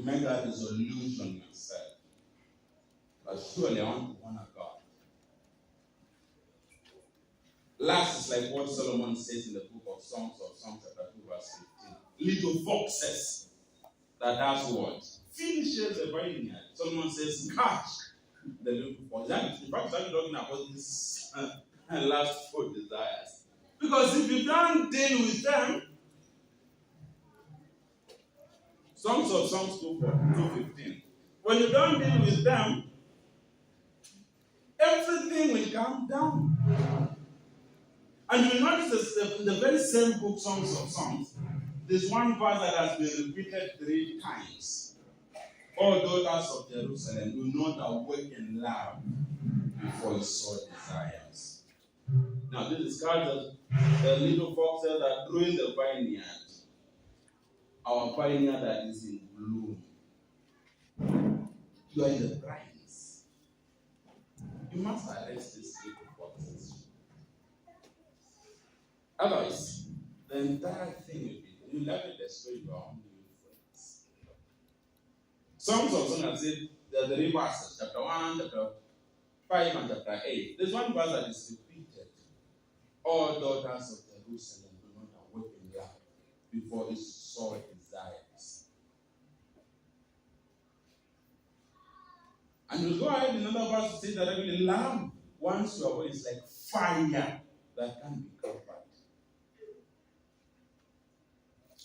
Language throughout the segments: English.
make that resolution yourself. But surely I want to honor God. Last is like what Solomon says in the book of Songs chapter 2, verse 15. Little foxes that does what? Finishes the vineyard. Solomon says, catch the little foxes. In fact, I'm talking about this last 4 desires. Because if you don't deal with them, Songs 2:15. When you don't deal with them, everything will come down. And you notice in the very same book, Songs, there's one verse that has been repeated 3 times. O daughters of Jerusalem, do not awaken love before you sow desires. Now, this describes the little foxes that ruin the vineyard. Our vineyard that is in bloom. You are in the brightness. You must arrest these little foxes. Otherwise, the entire thing will be, you love it, destroy your own friends. Songs of Songs said there are 3 verses, chapter 1, chapter 5, and chapter 8. There's one verse that is repeated. All daughters of Jerusalem do not awaken love before it sow desires. And you go ahead in another verse to say that really love, once you are away, is like fire that can be covered.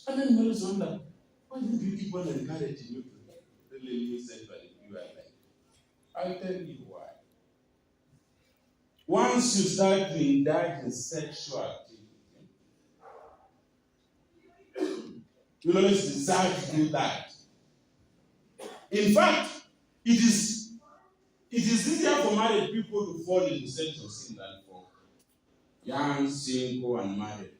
And then you always wonder, why did you keep on encouraging you to really live sexually if you are like? I'll tell you why. Once you start to indulge in sexual activity, you always decide to do that. In fact, it is easier for married people to fall into sexual sin than for young, single, and married people.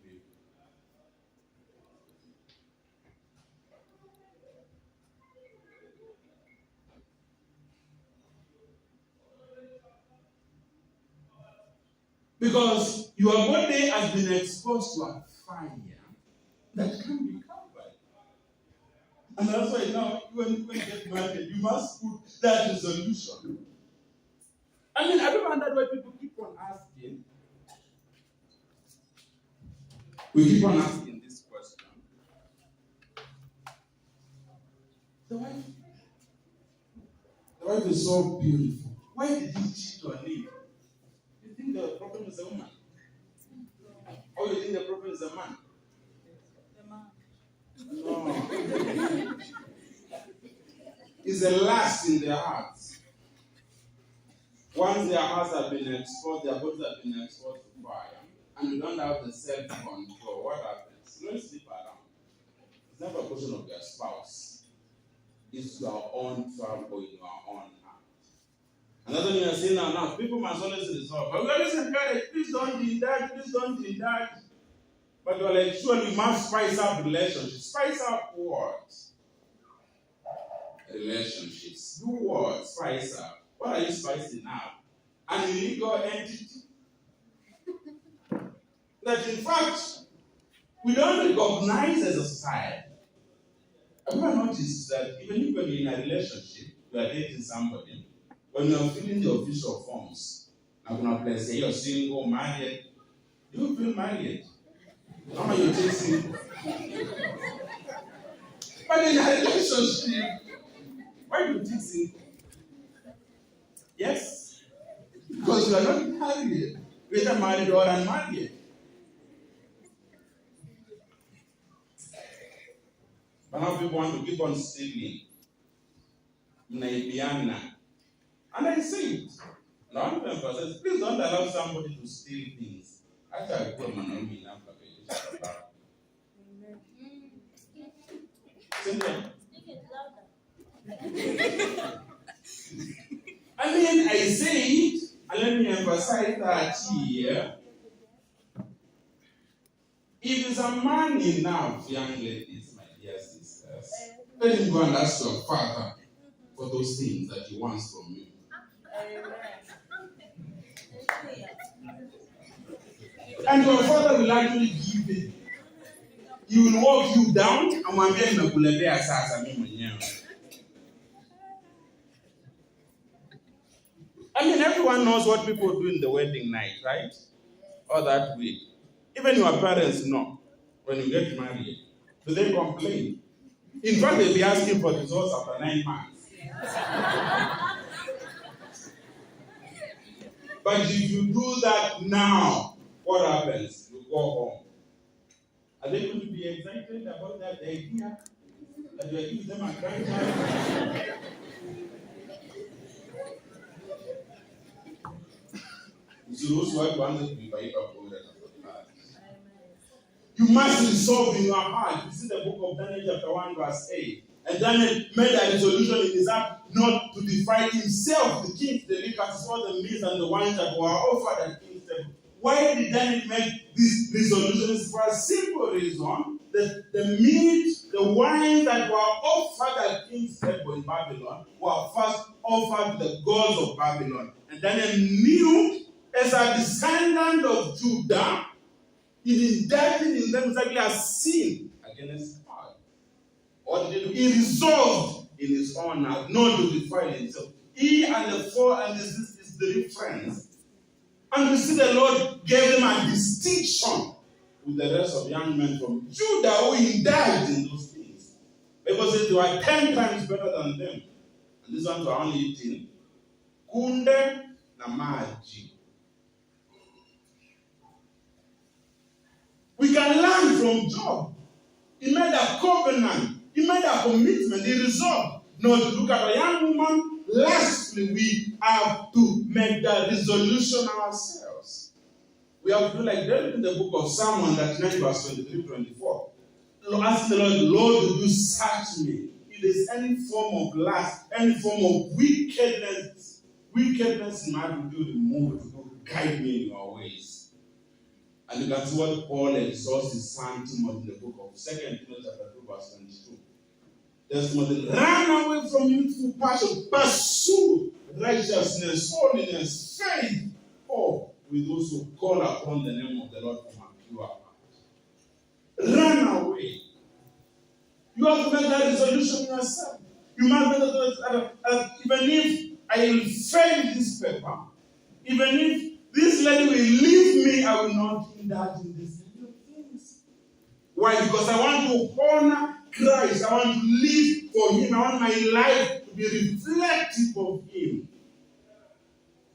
Because your body has been exposed to a fire that can be covered. And that's why now, when you get married, you must put that resolution. I mean, I don't wonder why people keep on asking. We keep on asking this question. The wife is so beautiful. Why did he cheat on me? You think the problem is a woman? Or you think the problem is a man? No. It's a lust in their hearts. Once their hearts have been exposed, their bodies have been exposed to fire, and you don't have the self-control, what happens? You don't sleep around. It's never a question of your spouse. It's your own trouble in your own heart. Another thing you're saying now, people must always resolve. But we always encourage, please don't indulge, please don't indulge. But you're like, surely you must spice up relationships. Spice up what? Relationships. Do what? Spice up. What are you spicing up? An illegal entity. That in fact, we don't recognize as a society. Have you ever noticed that even if you're in a relationship, you are dating somebody, when you are filling the official forms, I'm going to say you're single, married, you feel married. How are you single? But in a relationship, why do you think single? Yes? Because you are not married, whether married or unmarried. But now people want to keep on stealing. And I say it. Now I'm going to emphasize, please don't allow somebody to steal things. Actually, I my name in Africa. I mean, I say it, and let me emphasize that here. If there's a man enough, young ladies, my dear sisters, let him go and ask your father for those things that he wants from you. And your father will actually give it. He will walk you down and one day he will be a Everyone knows what people do in the wedding night, right? Or that week. Even your parents know when you get married. Do they complain? In fact, they'll be asking for results after 9 months. But if you do that now, what happens? You go home. Are they going to be excited about that idea? That you are giving them a grandchild? You must resolve in your heart. You see the book of Daniel chapter 1 verse 8. And Daniel made a resolution in his heart not to defile himself, the king's delicacies, all the meats and the wines that were offered at king's table. Why did Daniel make this resolution? It's for a simple reason that the meat, the wine that were offered at king's table in Babylon were first offered to the gods of Babylon. And Daniel knew, as a descendant of Judah, it is indicted in them exactly as sin against God. What did he do? He resolved in his honor not to defile himself. He and the four and his 3 friends. And we see the Lord gave them a distinction with the rest of young men from Judah who indulged in those things. Because they were 10 times better than them. And these ones were only eating kunde na maji. We can learn from Job. He made a covenant. He made a commitment. He resolved not to look at a young woman. Lastly, we have to make that resolution ourselves. We have to do like David in the book of Psalm 139 verse 23-24. Ask the Lord, would you search me? If there's any form of lust, any form of wickedness in my life, would you remove it? Would you guide me in your ways? And you can see what Paul exhorts his son Timothy in the book of 2 Timothy chapter 2 verse 22. There's Timothy, run away from youthful passion, pursue righteousness, holiness, faith, or with those who call upon the name of the Lord from a pure heart. Run away. You have to make that resolution yourself. You must make that even if I will fail this paper, even if this lady will leave me, I will not indulge in these things. Why? Because I want to honor Christ. I want to live for Him. I want my life to be reflective of Him.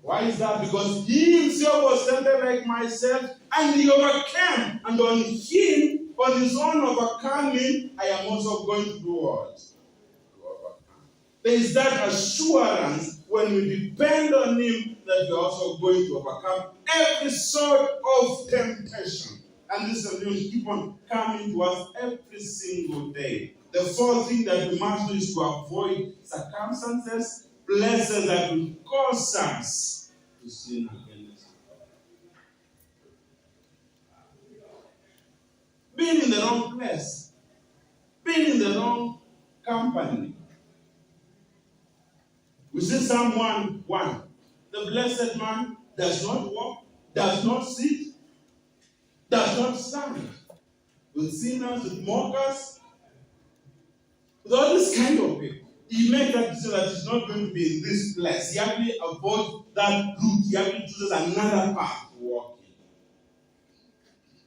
Why is that? Because He Himself was tempted like myself, and He overcame. And on Him, on His own overcoming, I am also going to do what? To overcome. There is that assurance when we depend on Him that we are also going to overcome every sort of temptation. And this will keep on coming to us every single day. The fourth thing that we must do is to avoid circumstances, places that will cause us to sin against God. Being in the wrong place, being in the wrong company. We see Psalm 1:1. The blessed man does not walk, does not sit, does not stand with sinners, with mockers, with all this kind of people. He makes that decision that he's not going to be in this place. He actually avoids that route. He actually chooses another path to walk in.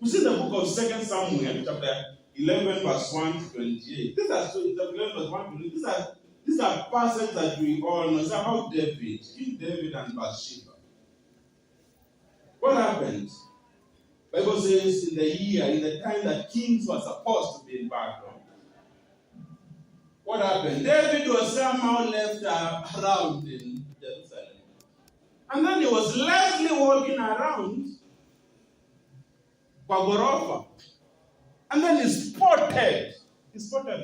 We see the book of 2 Samuel, chapter 11, verse 1 to 28. These are 11, verse 1 to 28. These are passages that we all know. It's about David, King David and Bathsheba. What happened? The Bible says in the time that kings were supposed to be in Babylon. What happened? David was somehow left around in Jerusalem. And then he was lazily walking around Bagorofa. And then he spotted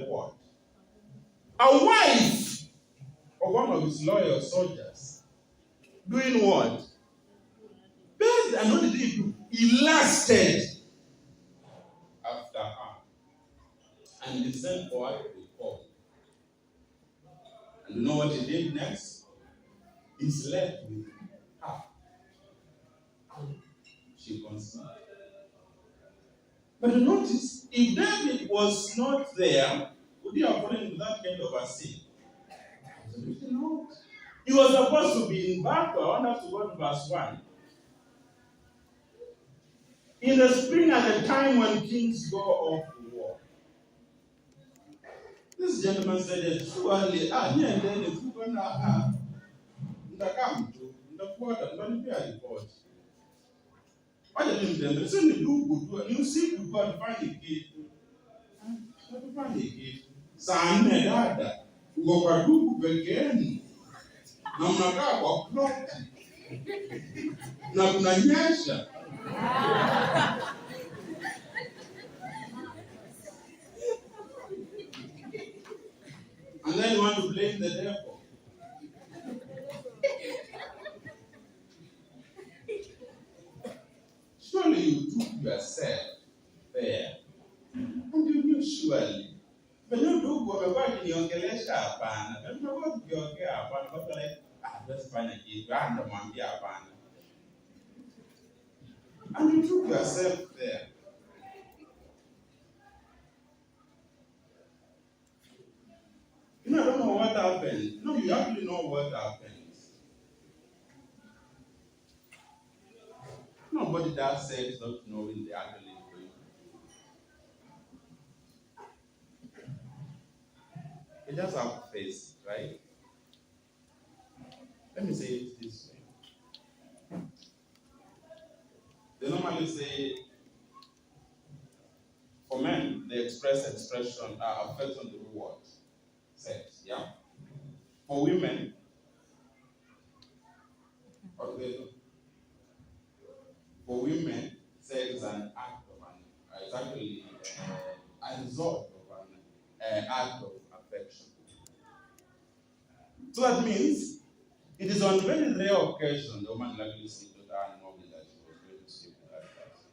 what? A wife of one of his loyal soldiers. Doing what? And what did he do? He lasted after her. And he sent for her to be called. And you know what he did next? He slept with her. She conceived. But notice, if David was not there, would he have fallen into that kind of a sin? Absolutely not. He was supposed to be in battle. I want us to go to verse 1. In the spring, at the time when kings go off to war, this gentleman said, surely, here and then, if you're going to have, the quarter, don't be a report. Why didn't they say you do good? You see, you got to find a gate. Find a gate. Sana dada, uko duku pekeni. Na mnakaa kwa plot. Na kunanyesha. And then you want to blame the devil. Surely you took yourself there. And you knew surely. But you do go about niongelesha hapana. Na tunakuwa tukiongea hapana kwa sababu let's find a gate. Random mwambia hapana. And you took yourself there. You know, I don't know what happened. No, you actually know what happened. Nobody that says not knowing the actually doing. You just have to face it, right? Let me say it this way. They normally say, for men, the expression affects on the word, sex, yeah? For women, sex is an act of it's actually a result of an act of affection. So that means it is on very rare occasion the woman likely sleep with her and knowing that she was going to sleep with that person.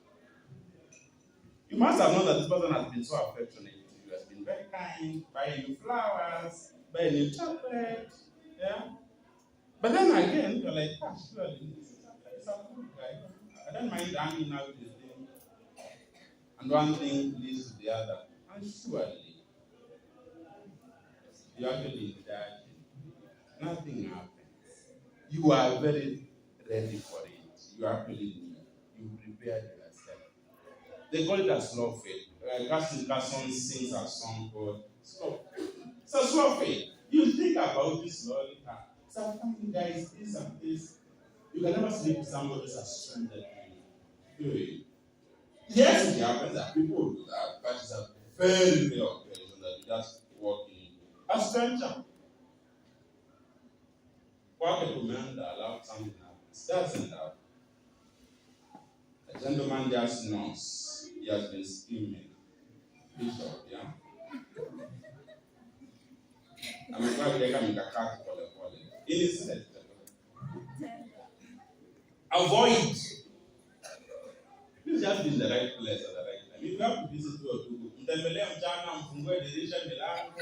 You must have known that this person has been so affectionate to you, has been very kind, buying you flowers, buying you chocolate, yeah? But then again, you're like, surely, it's a good guy. I don't mind hanging out with him. And one thing leads to the other. And surely, you actually indulge. Nothing happens. You are very ready for it. You actually you prepared yourself. They call it a slow faith. Carson sings a song called Slow. It's a slow faith. You think about this slowly. Sometimes, guys, this and this. You can never sleep with somebody who's a stranger to you. Yes, it happens that people do that, but it's a very rare occasion that you just walk in. A stranger. Walk a command that allowed something happens. Doesn't happen. A gentleman just knows he has been scheming. Bishop, yeah? Amekuwa akiweka mikakati pole pole. Innocent. Avoid. You just be in the right place at the right time. If you have to visit to a group, mtembelea mchana, mfungue dirisha milango.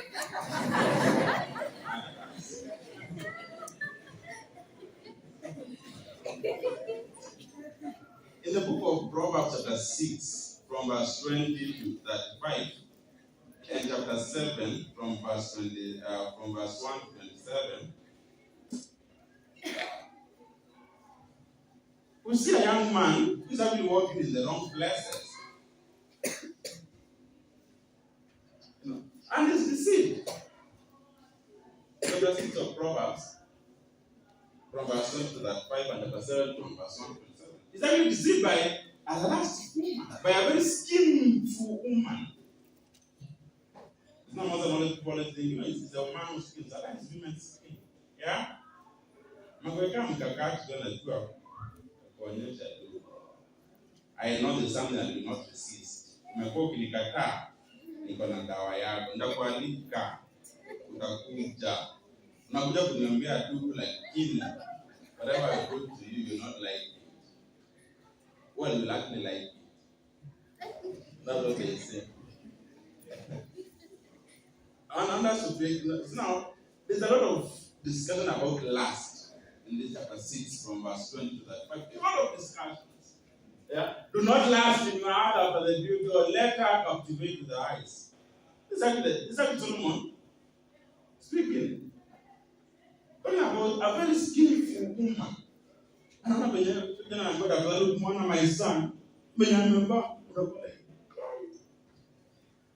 In the book of Proverbs chapter 6, from verse 20 to 35, and chapter 7, from verse 1 to 27, we see a young man who is actually walking in the wrong places. And he's deceived. Chapter 6 of Proverbs, from verse 1 to 35, and chapter 7, from verse 1 to 27. He's actually deceived by a last woman, by a very skillful woman. It's not more than only people thing, it's a woman who schemes. I like women scheme. Yeah? I know there's something that will not resist. Umekuwa ukinikataa, niko na dawa yako. Ndakualika, utakuja. Unakuja kuniambia tu lakini whatever I put to you, you're not like it. Well, you actually like it. That's what they say. And that's to take now. There's a lot of discussion about lust in this chapter 6 from verse 20 to 35. A lot of discussions. Yeah? Do not lust in your heart after the beauty, or let her captivate with the eyes. Exactly Solomon speaking. Talking about was a very skillful woman. I don't know my son. When I remember,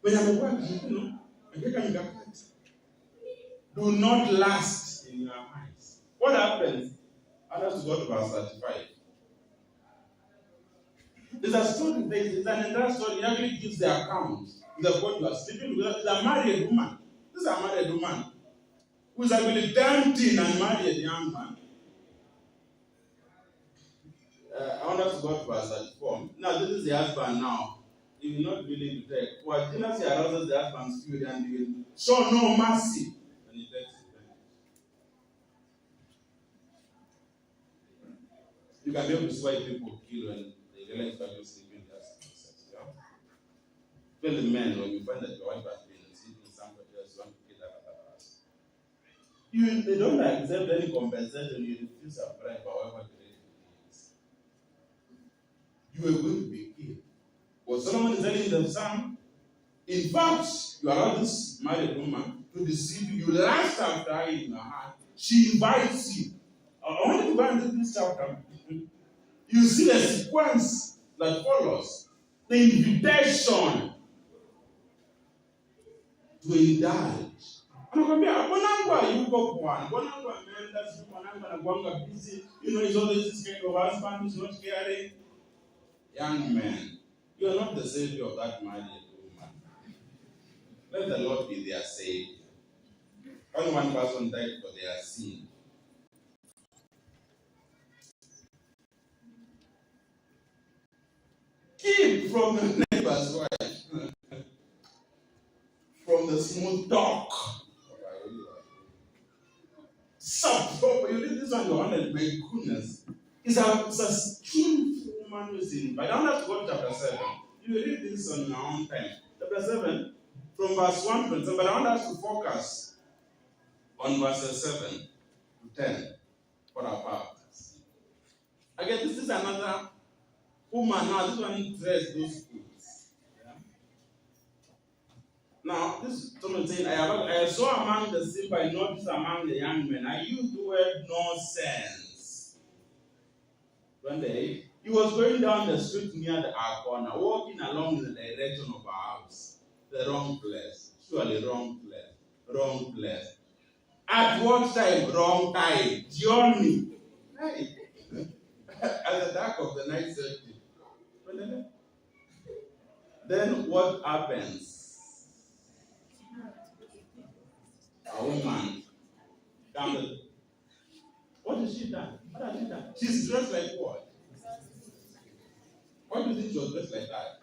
when I remember, do not last in your eyes. What happens? Others go to verse 35. There's a story, there's an entire story. It actually gives the account of what you are sleeping with. It's a married woman. This is a married woman who is actually tempting and married a young man. I want us to go to verse 34. Now, this is the husband now. He will not really detect. Well, jealousy arouses the husband's spirit and he will show no mercy when he takes it. You can be able to see why people kill when they realize that you're sleeping just yeah? Tell the men when you find that your wife has been sleeping somebody else, you want to kill that other person. They don't accept any compensation, you refuse a bribe, however great it is. You are going to be killed. But Solomon is telling them, son, in fact, you allow this married woman to deceive you. You last after her in your heart. She invites you. I want you to go and read this chapter. You see the sequence that follows. The invitation to indulge. Busy. You know, it's always this kind of husband who's not caring. Young man, you are not the savior of that married woman. Let the Lord be their savior. Only one person died for their sin. Keep from the neighbor's wife, from the smooth talk. So, you read this one, you wonder, my goodness. It's a skillful woman who is in. But I don't have to go to chapter 7. You will read this on your own time. Chapter 7, from verse 1 to 7. But I want us to focus on verses 7 to 10 for our purpose. Again, this is another woman. Now, this one dressed those clothes. Yeah? Now, this is someone saying, I saw among the simple, I noticed among the young men, I used the word nonsense. 28. He was going down the street near our corner, walking along in the direction of our house. The wrong place. Surely wrong place. Wrong place. At what time? Wrong time. Journey. Right. At the dark of the night searching. Then what happens? A woman comes. What has she done? What has she done? She's dressed like what? Why do you think she was dressed like that?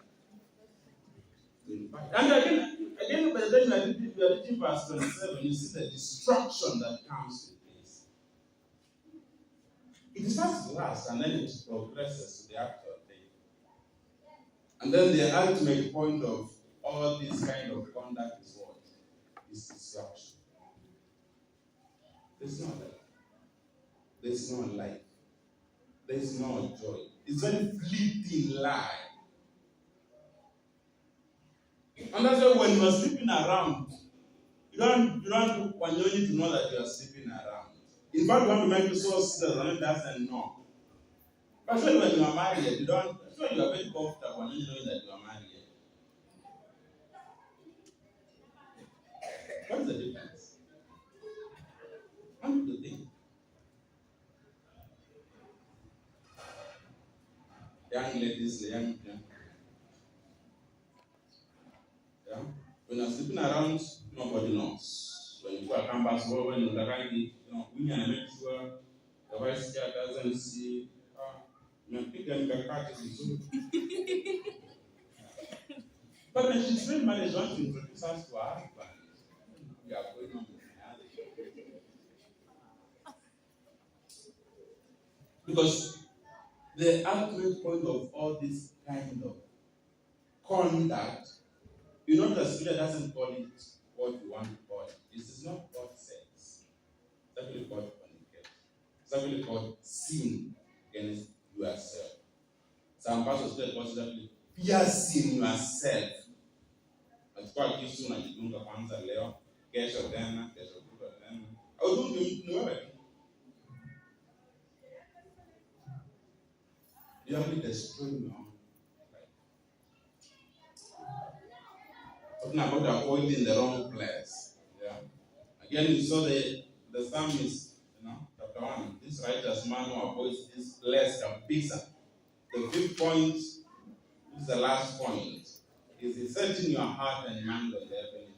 And again, by the time we are reading verse 27, you see the destruction that comes with this. It starts last and then it progresses to the actual thing. And then the ultimate point of all this kind of conduct is what? Is destruction. There's no life. There's no life. There's no joy. It's very fleeting life. And that's why when you are sleeping around, you don't want you to know that you are sleeping around. In fact, you want to make you so still that it doesn't know. But when you are married, you are very comfortable when you know that you are married. What's the difference? What do you think? Young ladies, young people. Yeah? When you're sleeping around, nobody knows. When you go to campus, when you're we can make sure the vice chair doesn't see. But when she's very married, wants to introduce us to her husband. We are going on with because the ultimate point of all this kind of conduct, you know, the scripture doesn't call it what you want to call it. This is not called sex. It's actually called fornication. It's actually called sin against yourself. Some pastors say it's actually piercing yourself. It's quite useful when you do the Panza Leo, Kesha Dana, Kesha Buddha Dana. I don't know. You have to destroy your own life. Talking about avoiding the wrong place. Yeah. Again, we saw the psalmist, chapter 1. This righteous man who avoids this place can fix it. The fifth point, this is the last point, is setting your heart and mind on the heavenly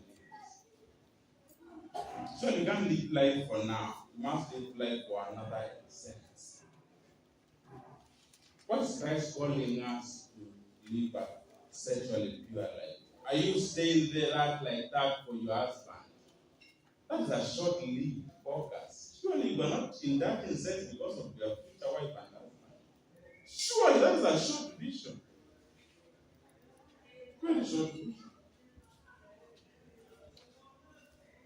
things. So you can't live life for now. You must live life for another sense. What is Christ calling us to live a sexually pure life? Are you staying there like that for your husband? That is a short-lived focus. Surely you are not in that sense because of your future wife and husband. Surely that is a short vision. Very short vision.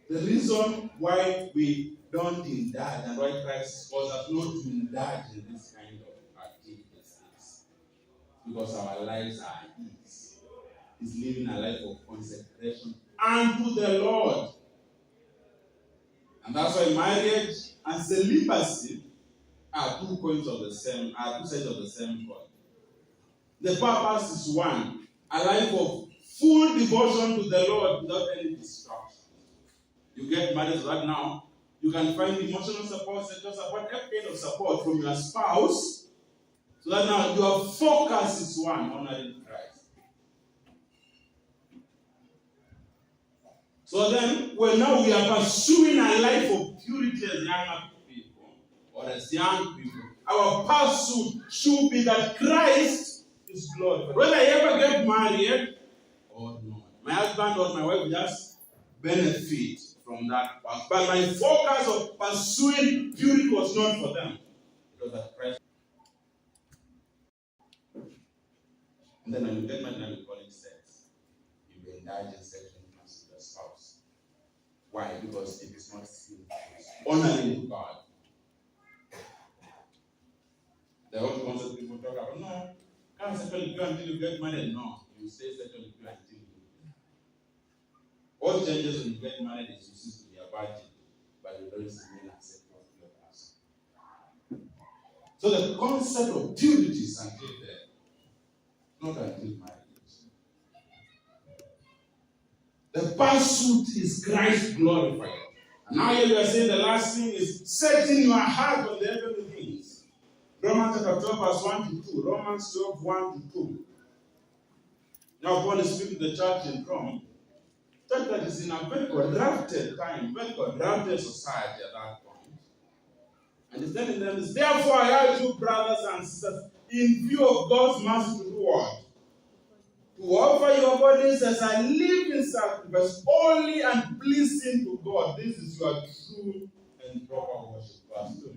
The reason why we don't indulge and why Christ calls us not to indulge in this kind of activities is because our lives are his. He's living a life of consecration unto the Lord. And that's why marriage and celibacy are two sides of the same coin. The purpose is one, a life of full devotion to the Lord without any distraction. You get married right now, you can find emotional support, sexual support, every kind of support from your spouse, so that now your focus is one, honoring Christ. So then, now we are pursuing a life of purity as young people, or as young people, our pursuit should be that Christ is glorified. Whether I ever get married or not, my husband or my wife just benefit from that part. But my focus of pursuing purity was not for them. Because of Christ. And then when you get married, you call it sex. You will indulge in sexual intercourse with your spouse. Why? Because it is not sinful. Honoring God. The whole concept people talk about, no, can't sexually pure until you get married. No, you stay sexually pure until you get married. All changes when you get married is you cease to be a virgin, but you don't remain a sexual pure person. So the concept of purity is until there, not until marriage. The pursuit is Christ glorified. And now here we are saying the last thing is setting your heart on the heavenly things. Romans chapter 12, verse 1 to 2. Romans 12, 1 to 2. Now Paul is speaking to the church in Rome. Church that is in a very corrupted time, very corrupted society at that point. And he's telling them this, therefore I urge you, brothers and sisters, in view of God's mercy, to do what? To offer your bodies as a living sacrifice, holy and pleasing to God. This is your true and proper worship. Verse 2.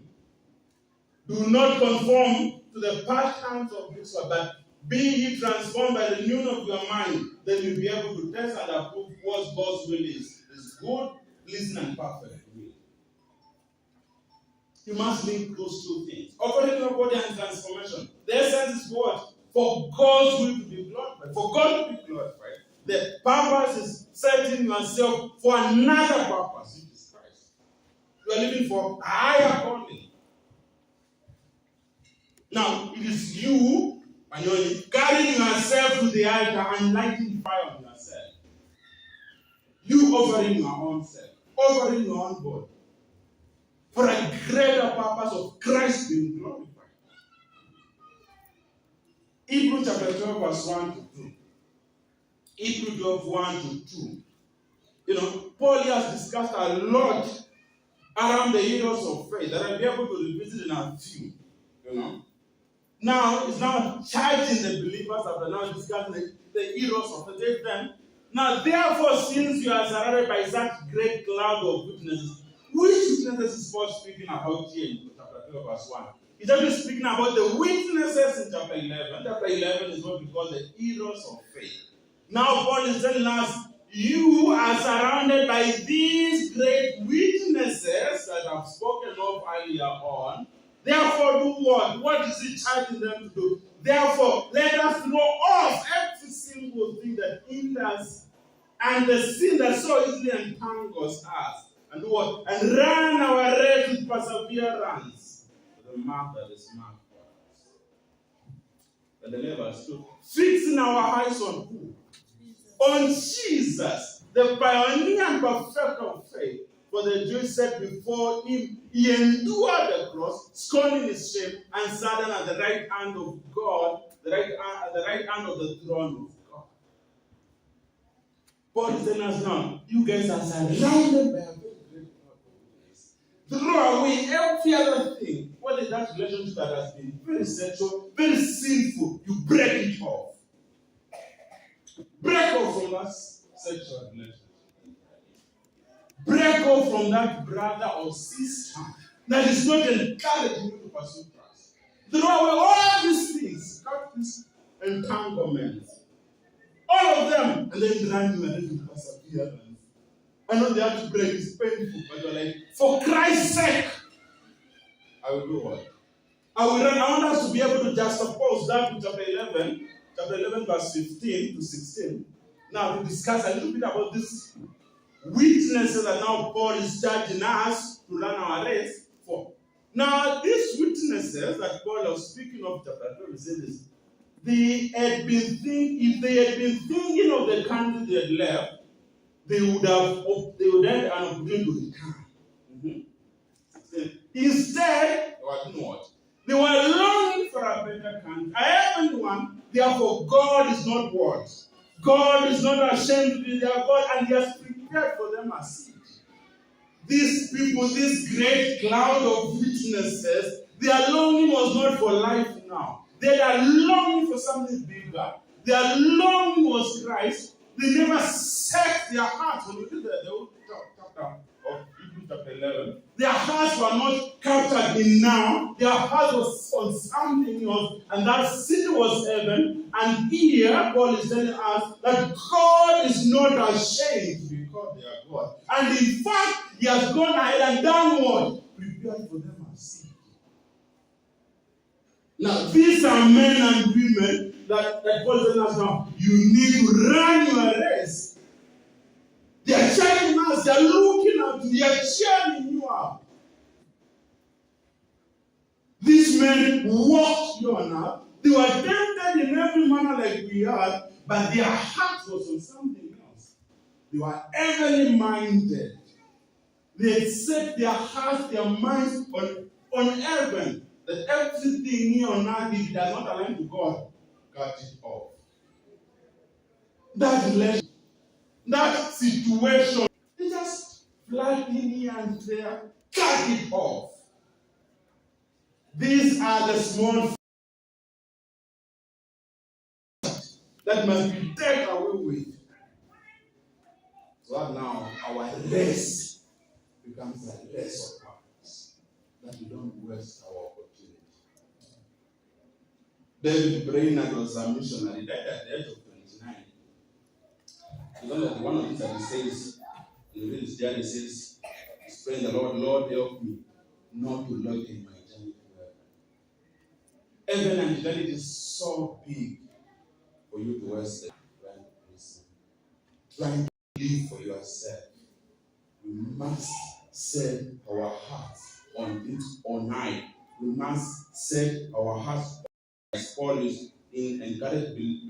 Do not conform to the patterns of this world, but be ye transformed by the renewing of your mind. Then you'll be able to test and approve what God's will is. It's good, pleasing, and perfect will. You must link those two things. Offering your body and transformation. The essence is what? For God's will to be glorified. For God to be glorified. The purpose is setting yourself for another purpose, which is Christ. You are living for a higher calling. Now, it is you, and you're carrying yourself to the altar and lighting fire on yourself. You offering your own self, offering your own body, for a greater purpose of Christ being glorified. Hebrews chapter 12, verse 1 to 2. Hebrews 12, 1 to 2. Paul has discussed a lot around the heroes of faith that I'll be able to revisit in a few. Now, it's now charging the believers after now discussing the heroes of the faith. Then, now, therefore, since you are surrounded by such great cloud of witnesses, which witnesses is Paul speaking about here in chapter 12, verse 1? He's only speaking about the witnesses in chapter 11. Chapter 11 is what we call the heroes of faith. Now, Paul is telling us, you are surrounded by these great witnesses that I've spoken of earlier on. Therefore, do what? What is he charging them to do? Therefore, let us throw off every single thing that hinders and the sin that so easily entangles us. And do what? And run our race with perseverance. The mark that is marked for us. verse 2. Fixing our eyes on who? On Jesus, the pioneer and perfecter of faith. For the Jews said before him, he endured the cross, scorning his shame, and sat down at the right hand of God, at the right hand of the throne of God. Paul is telling us now, you guys are surrounded by a very great crowd of witnesses. Throw away every other thing. What is that relationship that has been very sexual, very sinful? You break it off. Break off from that sexual relationship. Break off from that brother or sister that is not encouraging you to pursue Christ. Throw away all these things. Cut this entanglement. All of them. And then run you and let you persevere. I know they have to break. It's painful. But you're like, for Christ's sake, I will do what? I will run. I want us to be able to juxtapose that with chapter 11 verse 15 to 16. Now to discuss a little bit about this witnesses that now Paul is charging us to run our race for. Now, these witnesses that Paul was speaking of, chapter 12, said this. If they had been thinking of the country they had left, they would have an opportunity to return. Mm-hmm. Instead, they were longing for a better country, a heavenly one. Therefore, God is not what? God is not ashamed to be their God, and He has prepared for them a seat. These people, this great cloud of witnesses, their longing was not for life now. They are longing for something bigger. Their longing was Christ. They never set their hearts. When you read the old chapter of Hebrews chapter 11, their hearts were not captured in now. Their heart was on something else, and that city was heaven. And here, Paul is telling us that God is not ashamed to be called their God. And in fact, He has gone ahead and done what? Prepared for them a seat. Now, these are men and women that Paul is telling us now, you need to run your race. They are cheering us, they are looking at you, they are cheering you up. These men walked you on earth. They were tempted in every manner like we are, but their heart was on something else. They were heavenly minded. They had set their hearts, their minds on heaven. That everything here on earth, if it does not align to God, cut it off. That relation, that situation, they just fly in here and there, cut it off. These are the small that must be taken away with. So that now our race becomes a race of purpose, that we don't waste our opportunity. David Brainerd was a missionary, died at the age of 29. You know that one of the things that he says, in his diary, he says, he's praying the Lord, Lord, help me not to look in my journey to heaven. Heaven and eternity is so big for you to waste it. Trying to live for yourself. We must set our hearts on it on high. We must set our hearts as Paul is in encouragement.